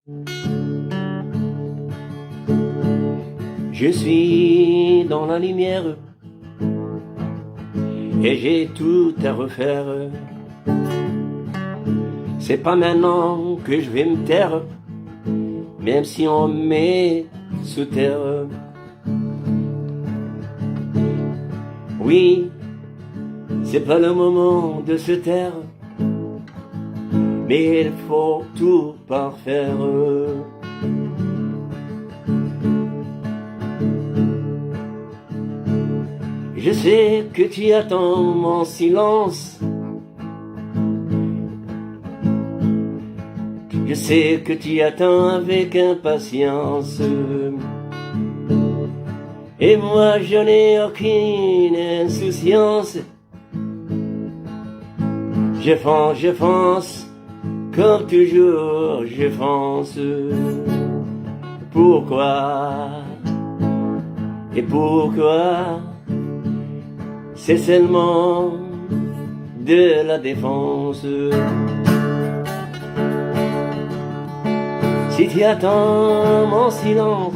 Je suis dans la lumière et j'ai tout à refaire. C'est pas maintenant que je vais me taire, même si on me met sous terre. Oui, c'est pas le moment de se taire, mais il faut tout parfaire. Je sais que tu attends mon silence. Je sais que tu attends avec impatience. Et moi je n'ai aucune insouciance. Je fonce, comme toujours je fonce. Pourquoi? Et pourquoi? C'est seulement de la défense. Si tu attends mon silence,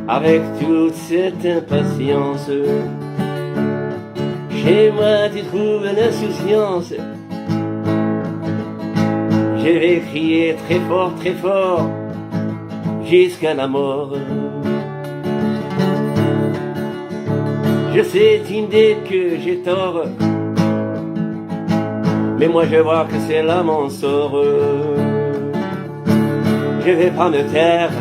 avec toute cette impatience, chez moi tu trouves l'insouciance. Je vais crier très fort, jusqu'à la mort. Je sais, tu me dis que j'ai tort, mais moi je vois que c'est là mon sort. Je vais pas me taire,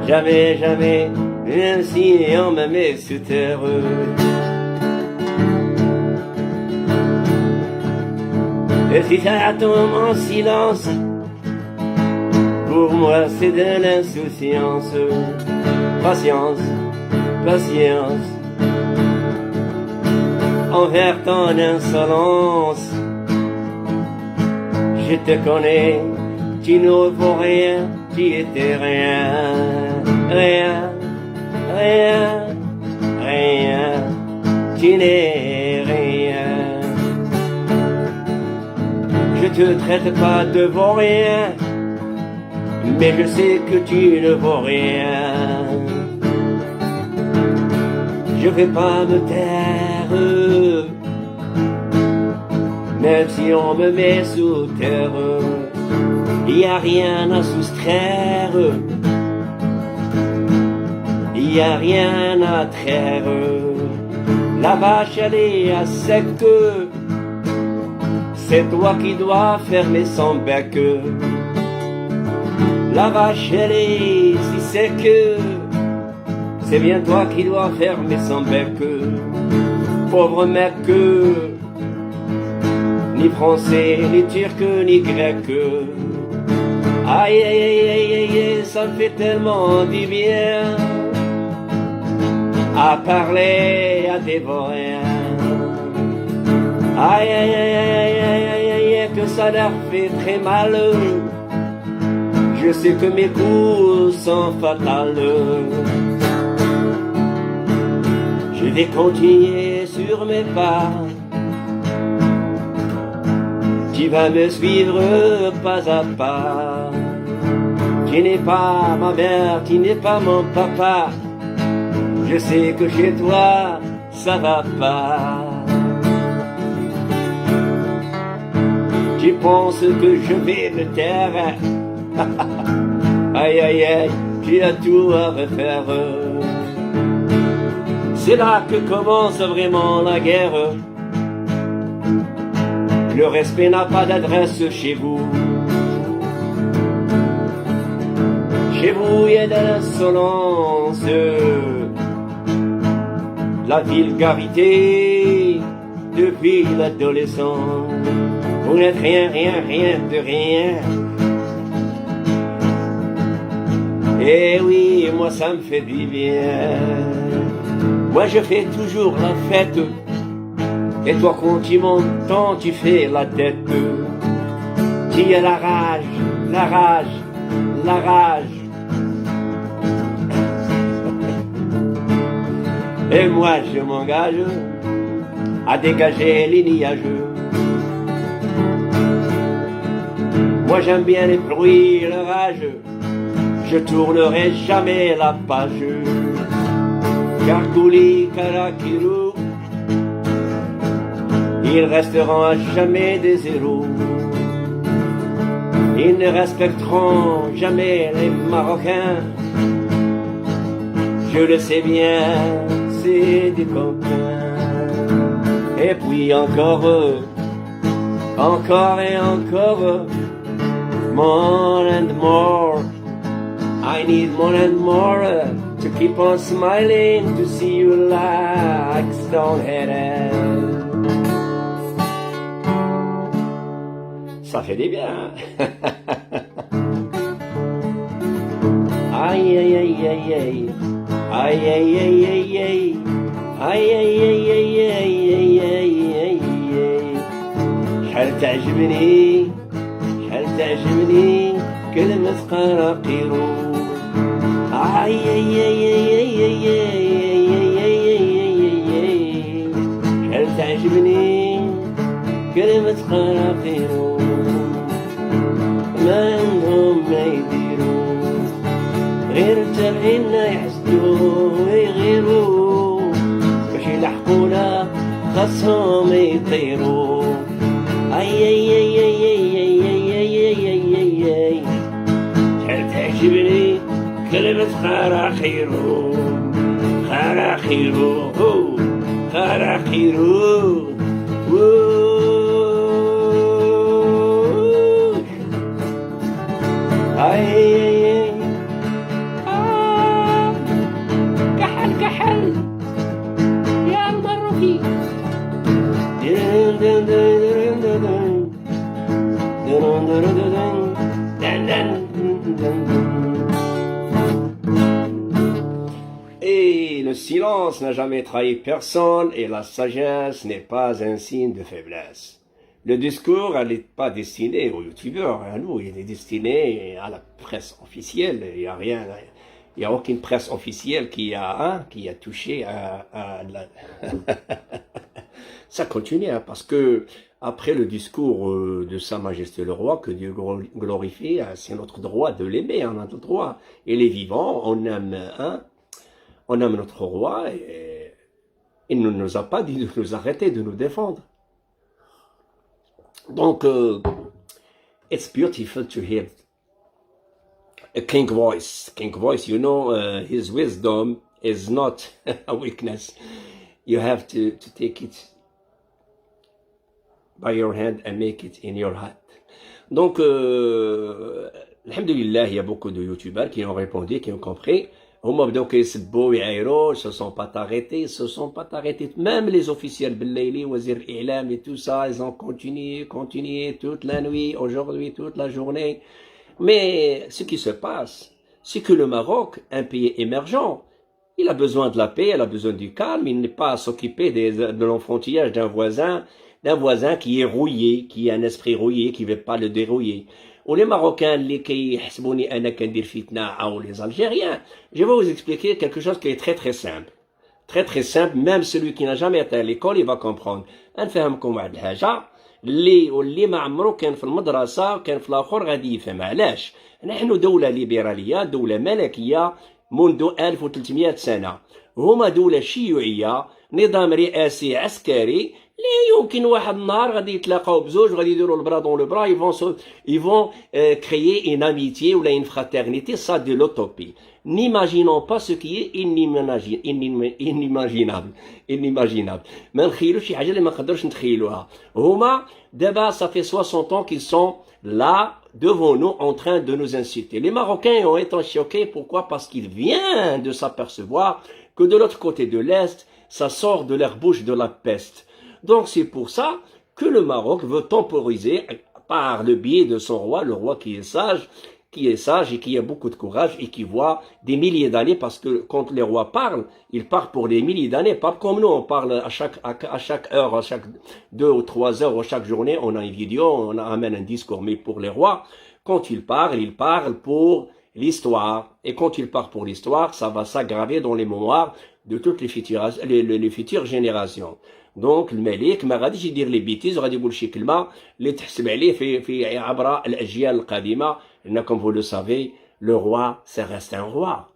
jamais, jamais, même si on me met sous terre. Et si t'attends mon silence, pour moi c'est de l'insouciance. Patience, patience, envers ton insolence. Je te connais, tu ne vaux rien, tu étais rien, rien, tu n'es rien. Je te traite pas de vaurien, mais je sais que tu ne vaux rien. Je vais pas me taire, même si on me met sous terre. Y a rien à soustraire, y a rien à traire. La vache elle est à sec, c'est toi qui dois fermer son bec. La vache elle est si sec, c'est bien toi qui dois fermer son bec. Pauvre mec, ni français, ni turc, ni grec. Aïe, aïe, aïe, aïe, aïe, ça me fait tellement du bien à parler à des vauriens. Aïe, aïe, aïe, aïe, aïe, aïe, aïe, que ça leur fait très mal. Je sais que mes coups sont fatals. Je vais continuer sur mes pas. Tu vas me suivre pas à pas. Tu n'es pas ma mère, tu n'es pas mon papa. Je sais que chez toi, ça va pas. Tu penses que je vais me taire. Aïe, aïe, aïe, tu as tout à refaire. C'est là que commence vraiment la guerre. Le respect n'a pas d'adresse chez vous. Chez vous, il y a de l'insolence, la vulgarité depuis l'adolescence. Vous n'êtes rien, rien, rien de rien. Et oui, moi ça me fait du bien. Moi je fais toujours la fête. Et toi quand tu m'entends, tu fais la tête. Tu as la rage, la rage, la rage. Et moi je m'engage à dégager les nuages. Moi j'aime bien les bruits, le rage, je tournerai jamais la page. Gargouli, Karakirou, ils resteront à jamais des héros. Ils ne respecteront jamais les Marocains. Je le sais bien, c'est des copains. Et puis encore et encore, more and more. I need more and more to keep on smiling, to see you like stone-headed. Ça fait des bien. Aïe aïe aïe aïe aïe. Aïe aïe aïe aïe aïe. Aïe aïe aïe aïe aïe aïe aïe aïe. شحال تعجبني شحال تعجبني كلمة قراقيرو. Aïe aïe aïe aïe aïe aïe aïe aïe aïe aïe. شحال تعجبني كلمة قراقيرو. ما عندهم ما يديروا غير تابعينا يحسدوا ويغيروا باش يلحقونا خاصهم يطيروا. اي اي اي اي اي اي اي اي اي اي اي شحال تعجبني كلمة خراخيرو خراخيرو خراخيرو. اي كحل كحل يا المروكي. Et le silence n'a jamais trahi personne et la sagesse n'est pas un signe de faiblesse. Le discours, elle n'est pas destiné aux youtubeurs, à nous, il est destiné à la presse officielle. Il n'y a rien, il n'y a aucune presse officielle qui a touché à la... Ça continue, hein, parce que après le discours de Sa Majesté le Roi, que Dieu glorifie, c'est notre droit de l'aimer, on a le droit. Et les vivants, on aime notre roi et il ne nous a pas dit de nous arrêter, de nous défendre. Donc, it's beautiful to hear a king voice. King voice, you know, his wisdom is not a weakness. You have to take it by your hand and make it in your heart. Donc, alhamdulillah, il y a beaucoup de youtubeurs qui ont répondu, qui ont compris. هما بداو كيسبوا يعايروا se sont pas arrêtés, se sont pas arrêtés. Même les officiels بالليلي وزير الإعلام et tout ça, ils ont continué toute la nuit, aujourd'hui, toute la journée. Mais ce qui se passe, c'est que le Maroc, un pays émergent, il a besoin de la paix, il a besoin du calme, il n'est pas à s'occuper de l'enfantillage d'un voisin qui est rouillé, qui a un esprit rouillé, qui ne veut pas le dérouiller. Ou les Marocains, les كيحسبوني أنا كندير فتنة, ou les Algériens, je vais vous expliquer quelque chose qui est très très simple. Très très simple, même celui qui n'a jamais été à l'école, il va comprendre. نفهمكم واحد الحاجة اللي ما عمرو كان في المدرسة وكان في الآخر غادي يفهم. علاش؟ نحن دولة ليبرالية، دولة ملكية منذ 1300 سنة. هما دولة شيوعية، نظام رئاسي عسكري. لا يمكن واحد النهار غادي يتلاقاو بزوج وغادي يديروا البرا دون لو برا. ils vont créer une amitié ou une fraternité, ça de l'utopie. N'imaginons pas ce qui est inimaginable. ما نخيلوش شي حاجة اللي ما نقدرش نتخيلوها. هما دابا ça fait 60 ans qu'ils sont là devant nous en train de nous insulter. Les Marocains ont été choqués. Pourquoi? Parce qu'ils viennent de s'apercevoir que de l'autre côté de l'Est, ça sort de leur bouche de la peste. Donc c'est pour ça que le Maroc veut temporiser par le biais de son roi, le roi qui est sage et qui a beaucoup de courage et qui voit des milliers d'années, parce que quand les rois parlent, ils parlent pour des milliers d'années, pas comme nous, on parle à chaque heure, à chaque 2 ou 3 heures, à chaque journée, on a une vidéo, on amène un discours. Mais pour les rois, quand ils parlent pour l'histoire. Et quand ils parlent pour l'histoire, ça va s'aggraver dans les mémoires de toutes les futures générations. دونك الملك ما غاديش يدير لي بيتيز وغادي يقول شي كلمه اللي تحسب عليه في عبر الاجيال القادمه. لان كوم فو لو سافي لو رoi ça reste un roi,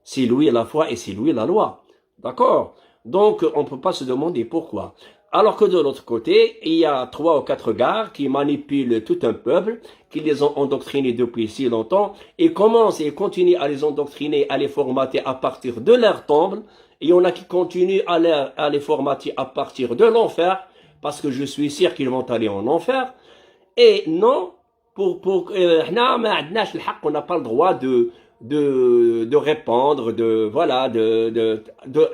c'est lui la foi et c'est lui la loi, d'accord. Donc on peut pas se demander pourquoi. Alors que de l'autre côté, il y a 3 ou 4 gars qui manipulent tout un peuple, qui les ont endoctrinés depuis si longtemps, et commencent et continuent à les endoctriner, à les formater à partir de leur tombe. Et il y en a qui continuent à les formater à partir de l'enfer, parce que je suis sûr qu'ils vont aller en enfer. Et non, on n'a pas le droit de répandre,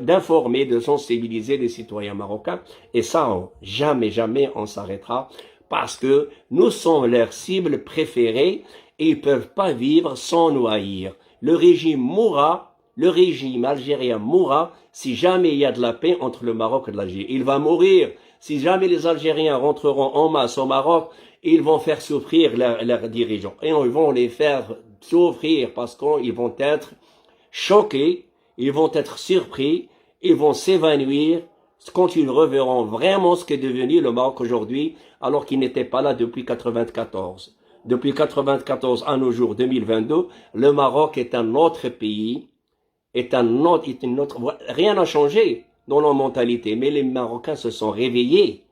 d'informer, de sensibiliser les citoyens marocains. Et ça, jamais on s'arrêtera, parce que nous sommes leur cible préférée et ils peuvent pas vivre sans nous haïr. Le régime algérien mourra si jamais il y a de la paix entre le Maroc et l'Algérie. Il va mourir si jamais les Algériens rentreront en masse au Maroc. Ils vont faire souffrir leurs dirigeants. Et ils vont les faire souffrir parce qu'ils vont être choqués, ils vont être surpris, ils vont s'évanouir quand ils reverront vraiment ce qu'est devenu le Maroc aujourd'hui, alors qu'il n'était pas là depuis 94. Depuis 94 à nos jours 2022, le Maroc est un autre pays, rien n'a changé dans leur mentalité, mais les Marocains se sont réveillés.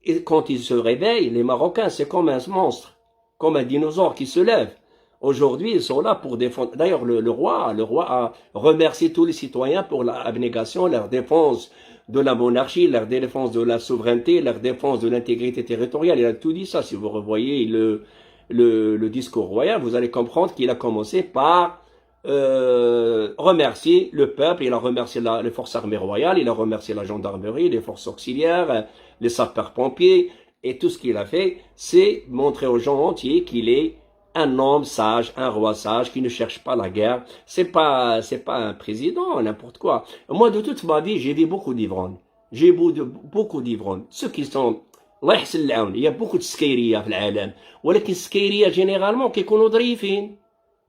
Et quand ils se réveillent, les Marocains, c'est comme un monstre, comme un dinosaure qui se lève. Aujourd'hui, ils sont là pour défendre. D'ailleurs, le roi a remercié tous les citoyens pour l'abnégation, leur défense de la monarchie, leur défense de la souveraineté, leur défense de l'intégrité territoriale. Il a tout dit ça. Si vous revoyez le discours royal, vous allez comprendre qu'il a commencé par remercier le peuple. Il a remercié les forces armées royales, il a remercié la gendarmerie, les forces auxiliaires, les sapeurs-pompiers, et tout ce qu'il a fait, c'est montrer aux gens entiers qu'il est un homme sage, un roi sage, qui ne cherche pas la guerre. C'est pas un président, n'importe quoi. Moi, de toute ma vie, j'ai vu beaucoup d'ivrognes. J'ai vu beaucoup d'ivrognes. Ceux qui sont, Allah يحسن العون, il y a beaucoup de سكيرية في العالم. ولكن السكيرية généralement كيكونوا ظريفين.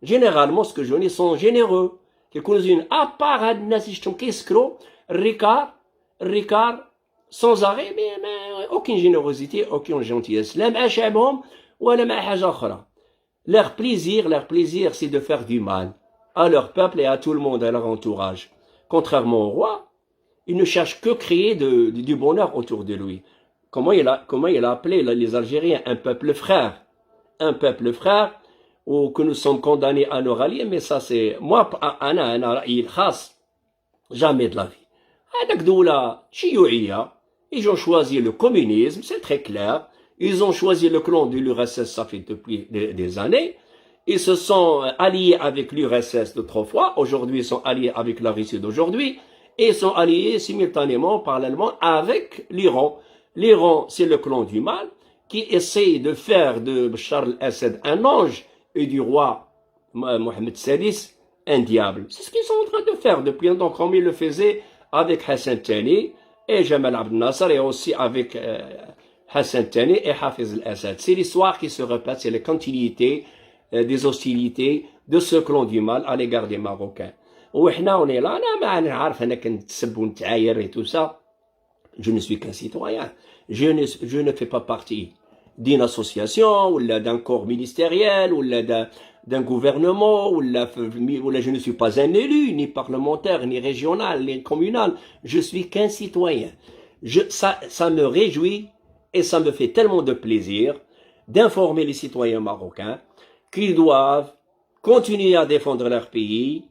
Généralement, ce que je dis sont généreux. كيكونوا à part هاد الناس اللي شفتهم كيسكروا الريكار sans arrêt, mais aucune générosité, aucune gentillesse. لا مع شعبهم ولا مع حاجة أخرى. Leur plaisir, c'est de faire du mal à leur peuple et à tout le monde, à leur entourage. Contrairement au roi, il ne cherche que créer du bonheur autour de lui. Comment il a appelé les Algériens un peuple frère. Un peuple frère, ou que nous sommes condamnés à nous rallier, mais ça c'est, moi, jamais de la vie. هذاك دولة شيوعية, ils ont choisi le communisme, c'est très clair. Ils ont choisi le clan de l'URSS, ça fait depuis des années. Ils se sont alliés avec l'URSS d'autrefois. Aujourd'hui, ils sont alliés avec la Russie d'aujourd'hui. Et ils sont alliés simultanément, parallèlement, avec l'Iran. L'Iran, c'est le clan du mal qui essaye de faire de Bachar al-Assad un ange et du roi Mohamed VI un diable. C'est ce qu'ils sont en train de faire depuis longtemps, comme ils le faisaient avec Hassan Thani et Jamal Abdel Nasser, et aussi avec Hassan Thani et Hafiz al-Assad. C'est l'histoire qui se répète, c'est la continuité des hostilités de ce clan du mal à l'égard des Marocains. وإحنا on est là, أنا ما عارف أنا كنتسب ونتعاير et tout ça. Je ne suis qu'un citoyen. Je ne fais pas partie d'une association, ou d'un corps ministériel, ou d'un gouvernement, ou je ne suis pas un élu, ni parlementaire, ni régional, ni communal. Je suis qu'un citoyen. Ça me réjouit et ça me fait tellement de plaisir d'informer les citoyens marocains qu'ils doivent continuer à défendre leur pays.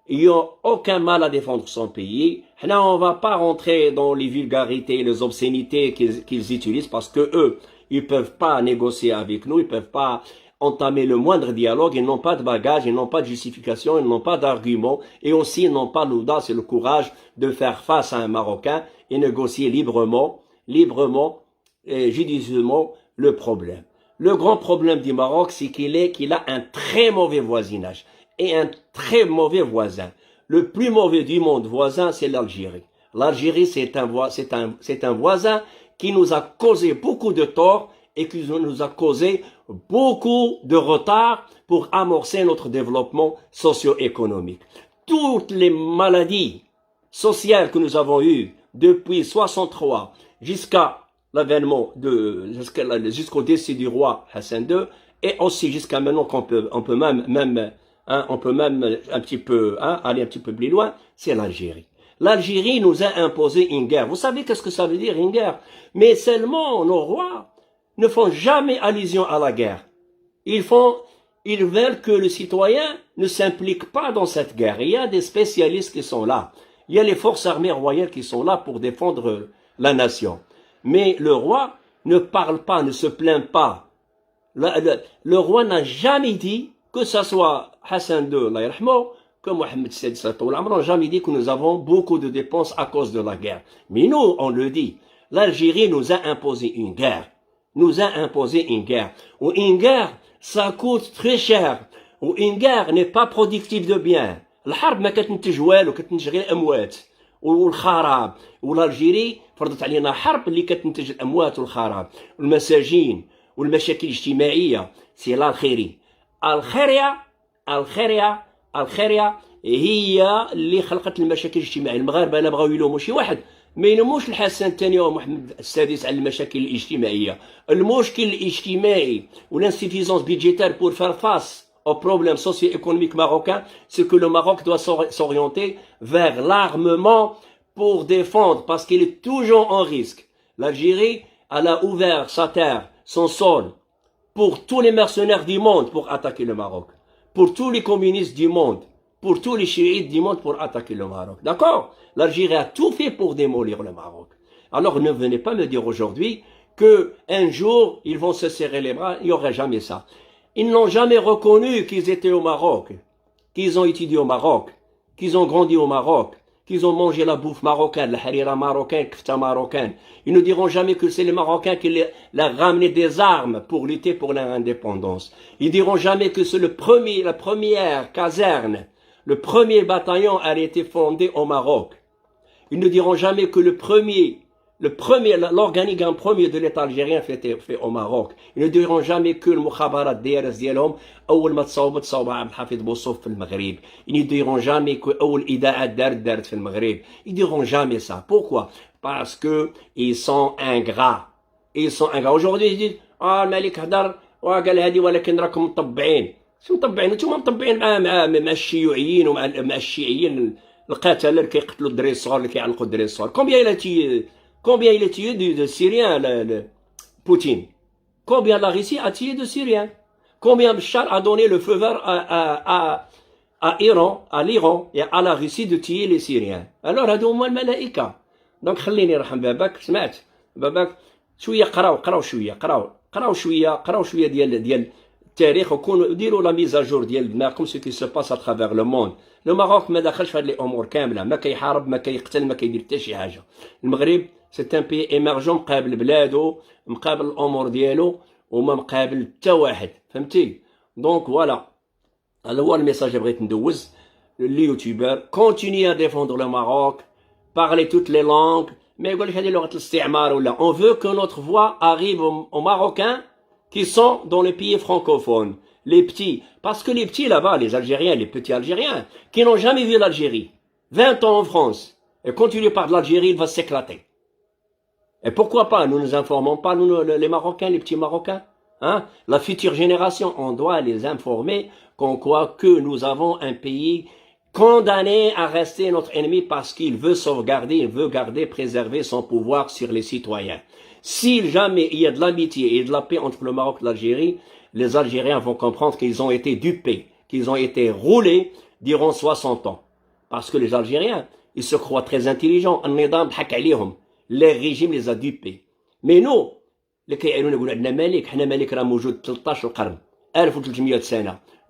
Il n'y a aucun mal à défendre son pays. Là, on ne va pas rentrer dans les vulgarités, les obscénités qu'ils utilisent, parce que eux, ils peuvent pas négocier avec nous, ils peuvent pas entamer le moindre dialogue, ils n'ont pas de bagage, ils n'ont pas de justification, ils n'ont pas d'argument, et aussi ils n'ont pas l'audace et le courage de faire face à un Marocain et négocier librement et judicieusement le problème. Le grand problème du Maroc, c'est qu'il a un très mauvais voisinage et un très mauvais voisin. Le plus mauvais du monde voisin, c'est l'Algérie. L'Algérie, c'est un voisin qui nous a causé beaucoup de tort et qui nous a causé beaucoup de retard pour amorcer notre développement socio-économique. Toutes les maladies sociales que nous avons eues depuis 63 jusqu'à l'avènement jusqu'au décès du roi Hassan II, et aussi jusqu'à maintenant qu'on peut, on peut même un petit peu, aller un petit peu plus loin, c'est l'Algérie. L'Algérie nous a imposé une guerre. Vous savez qu'est-ce que ça veut dire une guerre? Mais seulement nos rois ne font jamais allusion à la guerre. Ils veulent que le citoyen ne s'implique pas dans cette guerre. Il y a des spécialistes qui sont là. Il y a les forces armées royales qui sont là pour défendre la nation. Mais le roi ne parle pas, ne se plaint pas. Le roi n'a jamais dit, que ce soit Hassan II, Allah yarhamou, que Mohammed VI, n'a jamais dit que nous avons beaucoup de dépenses à cause de la guerre. Mais nous, on le dit. L'Algérie nous a imposé une guerre. Nous a imposé une guerre. Ou une guerre, ça coûte très cher. Ou une guerre n'est pas productive de biens. الحرب ما كتنتج والو كتنتج غير الاموات والخراب والالجيري فرضت علينا حرب اللي كتنتج الاموات والخراب والمساجين والمشاكل الاجتماعيه سي الخيري الخيريه هي اللي خلقت المشاكل الاجتماعيه المغاربه لا بغاو يلوموا شي واحد ما يلوموش الحسن الثاني ومحمد السادس على المشاكل الاجتماعيه المشكل الاجتماعي والانسيفيزونس بيدجيتير بور فار فاس au problème socio-économique marocain, c'est que le Maroc doit s'orienter vers l'armement pour défendre, parce qu'il est toujours en risque. L'Algérie, elle a ouvert sa terre, son sol, pour tous les mercenaires du monde pour attaquer le Maroc, pour tous les communistes du monde, pour tous les chiites du monde pour attaquer le Maroc. D'accord? L'Algérie a tout fait pour démolir le Maroc. Alors ne venez pas me dire aujourd'hui que un jour, ils vont se serrer les bras, il n'y aurait jamais ça. Ils n'ont jamais reconnu qu'ils étaient au Maroc, qu'ils ont étudié au Maroc, qu'ils ont grandi au Maroc, qu'ils ont mangé la bouffe marocaine, la harira marocaine, kfta marocaine. Ils ne diront jamais que c'est les Marocains qui leur ramenaient des armes pour lutter pour leur indépendance. Ils diront jamais que c'est la première caserne, le premier bataillon a été fondé au Maroc. Ils ne diront jamais que l'organigramme premier de l'État algérien fait au Maroc. Ils ne diront jamais que le mukhabarat DRS ديالهم أول ما تصاوب عبد الحفيظ بوصوف في المغرب. Ils ne diront jamais que أول إذاعة دارت في المغرب. Ils diront jamais ça. Pourquoi? Parce que ils sont ingrats. Ils sont ingrats. Aujourd'hui ils disent الملك هدر وقال هذه ولكن راكم مطبعين. شو مطبعين؟ انتم مطبعين مع الشيوعيين ومع الشيعيين القتله اللي كيقتلوا الدراري الصغار اللي كيعلقوا الدراري الصغار. Combien il a tué de Syriens, Poutine? Combien la Russie a tué de Syriens? Combien Bachar a donné le feu vert à l'Iran et à la Russie de tuer les Syriens? Alors, هادو هما الملائكة. Donc خليني نرحم باباك سمعت باباك شوية قراو شوية ديال التاريخ وكونوا ديروا لا ميزاجور ديال دماغكم ce qui se passe à travers le monde. لو ماروك ما دخلش في هاد الامور كامله ما كيحارب ما كيقتل ما كيدير حتى شي حاجه. المغرب سي ان بي ايمرجون مقابل بلادو مقابل الامور ديالو وما مقابل حتى واحد فهمتي. دونك فوالا هذا هو الميساج اللي بغيت ندوز لي يوتيوبر. كونتيني ا ديفوندر لو ماروك parler toutes les langues ما يقول لك هذه لغه الاستعمار ولا on veut que notre voix arrive aux Marocains qui sont dans les pays francophones. Les petits, parce que les petits là-bas, les Algériens, les petits Algériens, qui n'ont jamais vu l'Algérie, 20 ans en France, et continuent par l'Algérie, il va s'éclater. Et pourquoi pas, nous ne nous informons pas, nous les Marocains, les petits Marocains, hein? La future génération, on doit les informer qu'on croit que nous avons un pays condamné à rester notre ennemi parce qu'il veut sauvegarder, il veut garder, préserver son pouvoir sur les citoyens. Si jamais il y a de l'amitié et de la paix entre le Maroc et l'Algérie, les Algériens vont comprendre qu'ils ont été dupés, qu'ils ont été roulés durant 60 ans. Parce que les Algériens, ils se croient très intelligents. Les régimes les a dupés. Mais nous,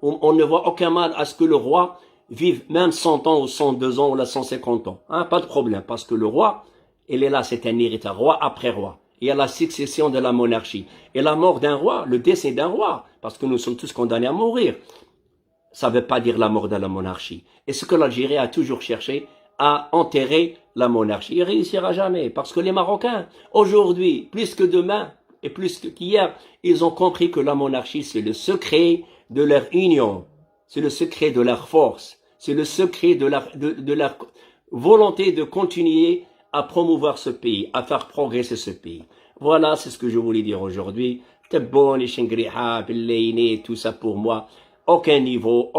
on ne voit aucun mal à ce que le roi vive même 100 ans ou 102 ans ou 150 ans. Hein, pas de problème, parce que le roi, il est là, c'est un héritage, roi après roi. Il y a la succession de la monarchie. Et la mort d'un roi, le décès d'un roi, parce que nous sommes tous condamnés à mourir, ça ne veut pas dire la mort de la monarchie. Et ce que l'Algérie a toujours cherché, à enterrer la monarchie. Il ne réussira jamais, parce que les Marocains, aujourd'hui, plus que demain, et plus qu'hier, ils ont compris que la monarchie, c'est le secret de leur union, c'est le secret de leur force, c'est le secret de leur volonté de continuer à promouvoir ce pays, à faire progresser ce pays. Voilà, c'est ce que je voulais dire aujourd'hui. Bon, tout ça pour moi. Aucun niveau,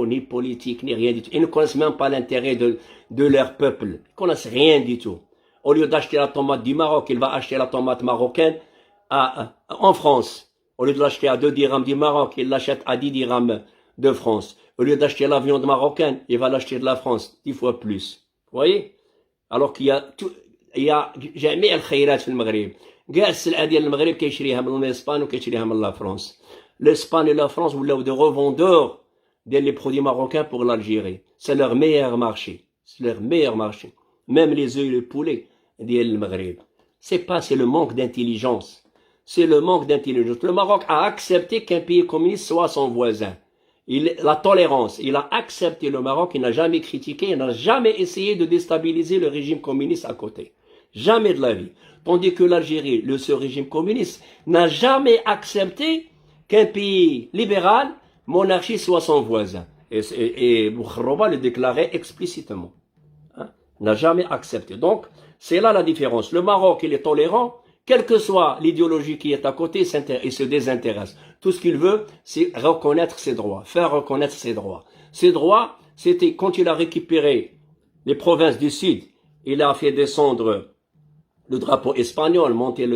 ni politique, ni rien du tout. Ils ne connaissent même pas l'intérêt de leur peuple. Ils ne connaissent rien du tout. Au lieu d'acheter la tomate du Maroc, il va acheter la tomate marocaine en France. Au lieu de l'acheter à 2 dirhams du Maroc, il l'achète à 10 dirhams de France. Au lieu d'acheter la viande marocaine, il va l'acheter de la France 10 fois plus. Vous voyez? Alors qu'il y a tout, il y a جميع الخيرات في المغرب. كاع السلعة ديال المغرب كيشريها من اسبان وكيشريها من لا فرنسا. L'Espagne et la France ولاو des revendeurs des produits marocains pour l'Algérie. C'est leur meilleur marché. C'est leur meilleur marché. Même les œufs et le poulet ديال المغرب. C'est le manque d'intelligence. C'est le manque d'intelligence. Le Maroc a accepté qu'un pays communiste soit son voisin. La tolérance, il a accepté le Maroc, il n'a jamais critiqué, il n'a jamais essayé de déstabiliser le régime communiste à côté. Jamais de la vie. Tandis que l'Algérie, ce régime communiste, n'a jamais accepté qu'un pays libéral, monarchie, soit son voisin. Et Boukharoba le déclarait explicitement. Hein? N'a jamais accepté. Donc, c'est là la différence. Le Maroc, il est tolérant, quelle que soit l'idéologie qui est à côté, il se désintéresse. Tout ce qu'il veut, c'est reconnaître ses droits, faire reconnaître ses droits. Ses droits, c'était quand il a récupéré les provinces du Sud, il a fait descendre le drapeau espagnol, monter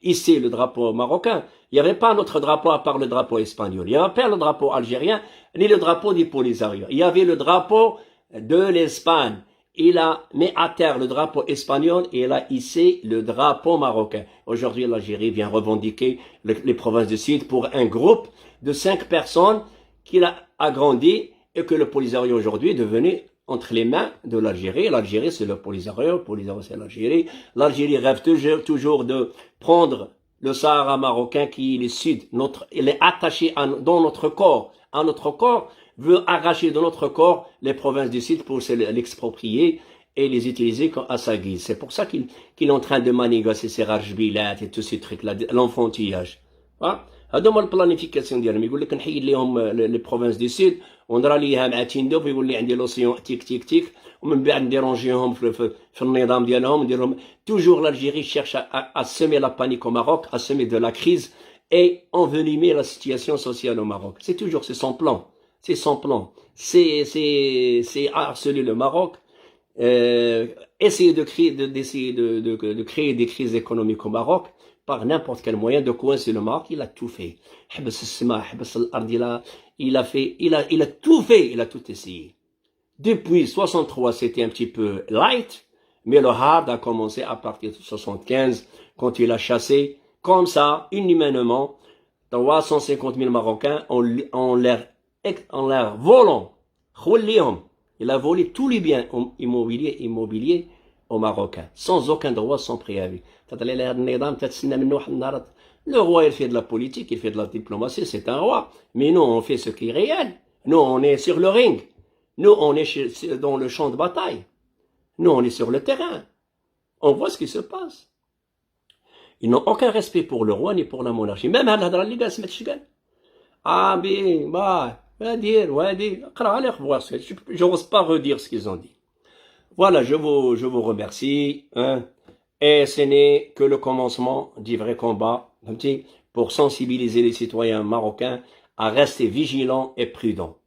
hisser le drapeau marocain. Il n'y avait pas un autre drapeau à part le drapeau espagnol. Il n'y avait pas le drapeau algérien, ni le drapeau du Polisario. Il y avait le drapeau de l'Espagne. Il a mis à terre le drapeau espagnol et il a hissé le drapeau marocain. Aujourd'hui, l'Algérie vient revendiquer les provinces du Sud pour un groupe de 5 personnes qu'il a agrandi et que le Polisario aujourd'hui est devenu entre les mains de l'Algérie. L'Algérie, c'est le Polisario c'est l'Algérie. L'Algérie rêve toujours de prendre le Sahara marocain qui est le Sud. Il est attaché dans notre corps, à notre corps, veut arracher de notre corps les provinces du Sud pour l'exproprier et les utiliser à sa guise. C'est pour ça qu'il est en train de manigancer ces rajbilat et tous ces trucs-là, l'enfantillage. هذوما البلانيفيكاسيون ديالهم يقول لك نحيد لهم لي بروفانس دي سود ونرى ليها مع تيندوب يقول لي عندي لوسيون تيك تيك تيك ومن بعد نديرونجيهم في النظام ديالهم ندير لهم toujours l'Algérie cherche à semer la panique au Maroc, à semer de la crise et envenimer la situation sociale au Maroc. C'est toujours c'est son plan. C'est son plan. C'est harceler le Maroc, essayer de créer des crises économiques au Maroc par n'importe quel moyen, de coincer le Maroc. Il a tout fait. Il a tout fait, il a tout essayé. Depuis 63, c'était un petit peu light, mais le hard a commencé à partir de 75, quand il a chassé, comme ça, inhumainement, 350 000 Marocains en leur volant. Il a volé tous les biens immobiliers aux Marocains, sans aucun droit, sans préavis. Le roi, il fait de la politique, il fait de la diplomatie, c'est un roi. Mais nous, on fait ce qui est réel. Nous, on est sur le ring. Nous, on est dans le champ de bataille. Nous, on est sur le terrain. On voit ce qui se passe. Ils n'ont aucun respect pour le roi ni pour la monarchie. Même à l'hadra liga smet shgan. Ah, bien, bah, je n'ose pas redire ce qu'ils ont dit. Voilà, je vous remercie. Hein, et ce n'est que le commencement du vrai combat pour sensibiliser les citoyens marocains à rester vigilants et prudents.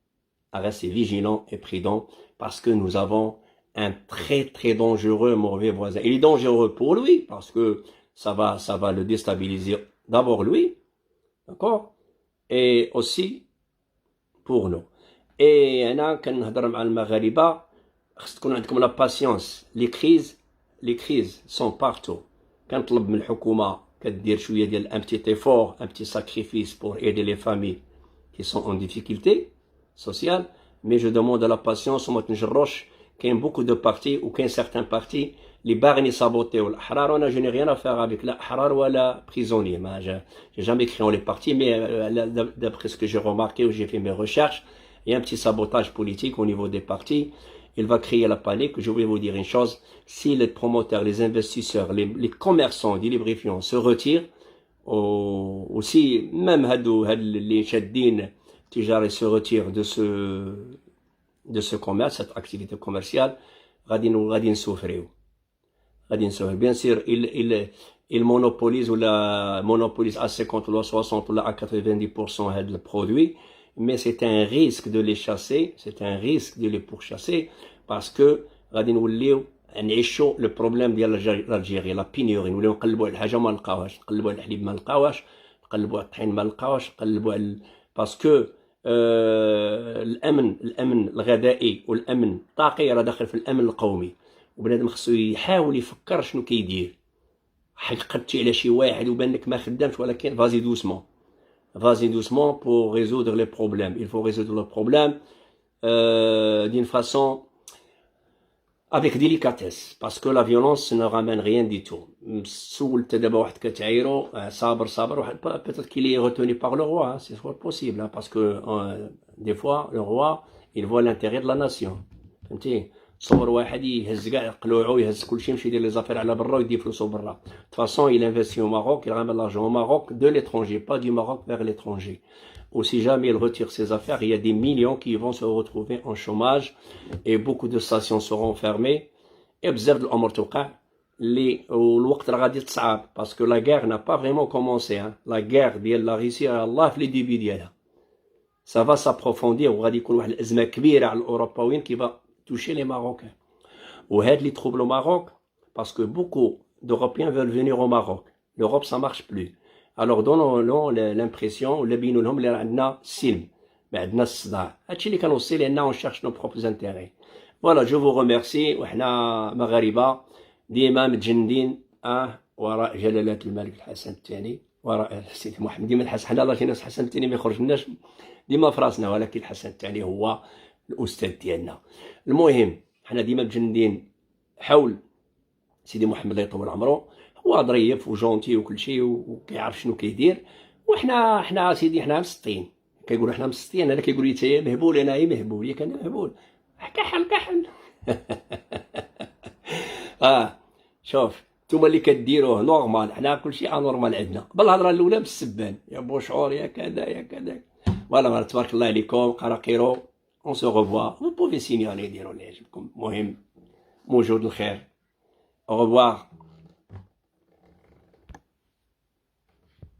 À rester vigilants et prudents parce que nous avons un très très dangereux mauvais voisin. Il est dangereux pour lui parce que ça va le déstabiliser d'abord lui, d'accord, et aussi pour nous. Et أنا كنهضر مع المغاربة خص تكون عندكم la patience. Les crises sont partout. كنطلب من الحكومة كدير شوية ديال un petit effort, un petit sacrifice pour aider les familles qui sont en difficulté sociale, mais je demande de la patience. وما تنجروش كاين beaucoup de partis ou qu'un certain parti les barni sabotés ou l'ahrar. Je n'ai rien à faire avec l'ahrar ou la prisonnier. J'ai jamais créé les partis, mais d'après ce que j'ai remarqué ou j'ai fait mes recherches, il y a un petit sabotage politique au niveau des partis. Il va créer la panique. Je vais vous dire une chose, si les promoteurs, les investisseurs, les commerçants, les lubrifiants se retirent, aussi même les shaddin tijari se retirent de ce commerce, cette activité commerciale, غادي نسوفريو. Bien sûr, il monopolise ou la monopolise à 50 ou à 60 ou à 90% de produits, mais c'est un risque de les chasser, c'est un risque de les pourchasser, parce que غادي نوليو نعيشوا le problème ديال l'Algérie, la pénurie. نوليو نقلبوا على الحاجه ما نلقاوهاش، نقلبوا على الحليب ما نلقاوهاش، نقلبوا على الطحين ما نلقاوهاش، نقلبوا على باسكو الامن الغذائي والامن الطاقي راه داخل في الامن القومي، وبنادم خصو يحاول يفكر شنو كيدير. حقدتي على شي واحد وبان لك ما خدامش، ولكن فازي دوسمون pour résoudre les problèmes. Il faut résoudre le problème d'une façon avec délicatesse, parce que la violence ne ramène rien du tout. سولت دابا واحد كتعايرو صابر واحد peut-être qu'il est retenu par le roi, c'est fort possible, parce que des fois le roi il voit l'intérêt de la nation. فهمتي؟ تصور واحد يهز كاع قلوعو، يهز كلشي، يمشي يدير لي زافير على برا ويدي فلوسو برا. De toute façon, il investit au Maroc, il ramène l'argent au Maroc de l'étranger, pas du Maroc vers l'étranger. Ou si jamais il retire ses affaires, il y a des millions qui vont se retrouver en chômage et beaucoup de stations seront fermées. Et بزاف د الامور توقع اللي والوقت راه غادي تصعب، parce que la guerre n'a pas vraiment commencé. La guerre ديال la Russie الله في لي ديبي ديالها. Ça va s'approfondir وغادي يكون واحد الازمه كبيره على الاوروبيين qui va toucher les Marocains. Ou aide les troubles au Maroc, parce que beaucoup d'Européens veulent venir au Maroc. L'Europe, ça marche plus. Alors donnons l'impression, le بينوا لهم اللي عندنا السلم، ما عندنا الصداع. هادشي اللي كنوصي لأننا on cherche nos propres intérêts. Voilà, je vous remercie. وحنا مغاربة ديما متجندين وراء جلالة الملك الحسن الثاني، وراء سيدي محمد. ديما الحسن، حنا الله شي ناس الحسن الثاني ما يخرجناش ديما في راسنا، ولكن الحسن الثاني هو الاستاذ ديالنا. المهم حنا ديما مجندين حول سيدي محمد الله يطول عمره، هو ظريف وجونتي وكل شيء وكيعرف شنو كيدير، وحنا سيدي حنا مسطين. كيقولوا حنا مسطين، انا كيقول لي انت مهبول، انا مهبول، ياك انا مهبول، كحل شوف نتوما اللي كديروه نورمال، حنا كلشي انورمال عندنا. بالهضره الاولى بالسبان، يا بوشعور يا كذا يا كذا. فوالا تبارك الله عليكم قراقيرو. On se revoit. Vous pouvez signaler, dire les. مهم موجود الخير. Au revoir.